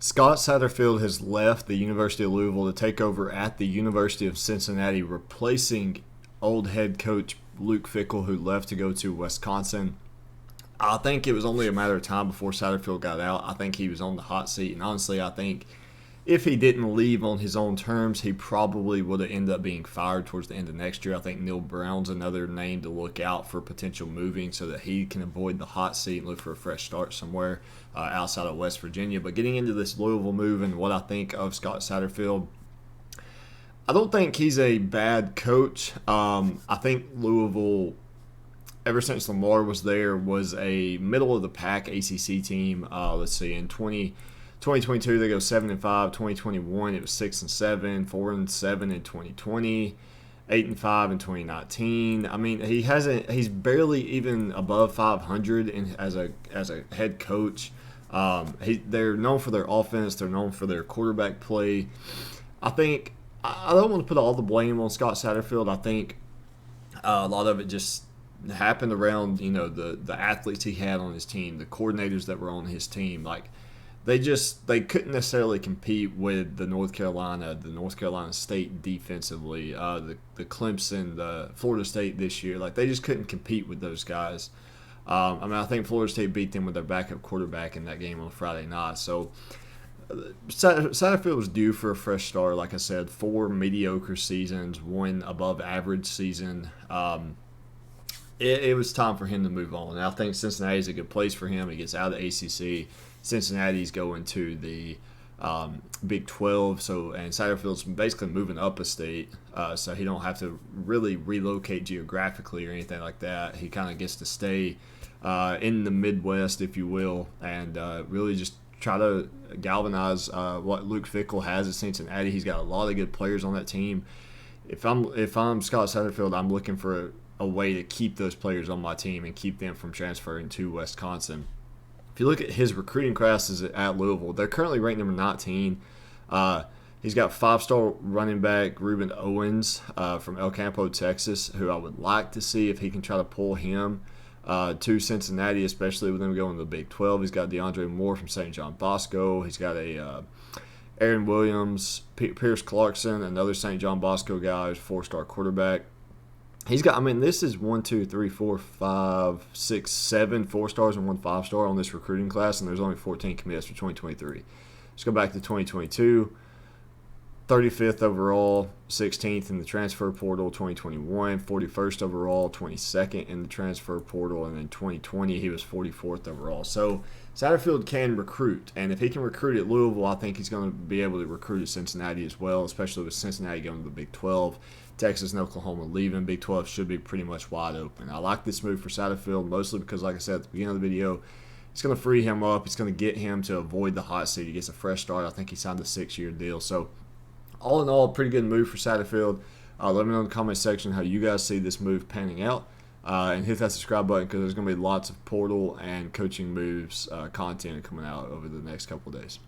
Scott Satterfield has left the University of Louisville to take over at the University of Cincinnati, replacing old head coach Luke Fickell, who left to go to Wisconsin. I think it was only a matter of time before Satterfield got out. I think he was on the hot seat, and honestly, I think if he didn't leave on his own terms, he probably would have ended up being fired towards the end of next year. I think Neil Brown's another name to look out for potential moving so that he can avoid the hot seat and look for a fresh start somewhere outside of West Virginia. But getting into this Louisville move and what I think of Scott Satterfield, I don't think he's a bad coach. I think Louisville, ever since Lamar was there, was a middle of the pack ACC team. Let's see, in 2022 they go 7-5. 2021 it was 6-7, 4-7 in 2020, 8-5 in 2019. I mean, he's barely even above 500 as a head coach. They're known for their offense. They're known for their quarterback play. I don't want to put all the blame on Scott Satterfield. I think a lot of it just happened around the athletes he had on his team, the coordinators that were on his team. Like they couldn't necessarily compete with the North Carolina State defensively, the Clemson, the Florida State this year. Like they just couldn't compete with those guys. I think Florida State beat them with their backup quarterback in that game on Friday night. So Satterfield was due for a fresh start. Like I said, 4 mediocre seasons, 1 above average season. It was time for him to move on. And I think Cincinnati is a good place for him. He gets out of the ACC. Cincinnati's going to the Big 12. And Satterfield's basically moving up a state, so he don't have to really relocate geographically or anything like that. He kind of gets to stay in the Midwest, if you will, and really just try to galvanize what Luke Fickell has at Cincinnati. He's got a lot of good players on that team. If I'm Scott Satterfield, I'm looking for a way to keep those players on my team and keep them from transferring to Wisconsin. If you look at his recruiting classes at Louisville, they're currently ranked number 19. He's got 5-star running back Ruben Owens from El Campo, Texas, who I would like to see if he can try to pull him to Cincinnati, especially with them going to the Big 12. He's got DeAndre Moore from St. John Bosco. He's got Aaron Williams, Pierce Clarkson, another St. John Bosco guy who's a 4-star quarterback. He's got, this is 1, 2, 3, 4, 5, 6, 7 4-stars and 1 5-star on this recruiting class, and there's only 14 commits for 2023. Let's go back to 2022. 35th overall, 16th in the transfer portal, 2021, 41st overall, 22nd in the transfer portal, and then 2020 he was 44th overall. So Satterfield can recruit, and if he can recruit at Louisville, I think he's going to be able to recruit at Cincinnati as well, especially with Cincinnati going to the Big 12. Texas and Oklahoma leaving. Big 12 should be pretty much wide open. I like this move for Satterfield mostly because, like I said at the beginning of the video, it's going to free him up. It's going to get him to avoid the hot seat. He gets a fresh start. I think he signed a 6-year deal. So all in all, pretty good move for Satterfield. Let me know in the comment section how you guys see this move panning out. And hit that subscribe button because there's going to be lots of portal and coaching moves content coming out over the next couple of days.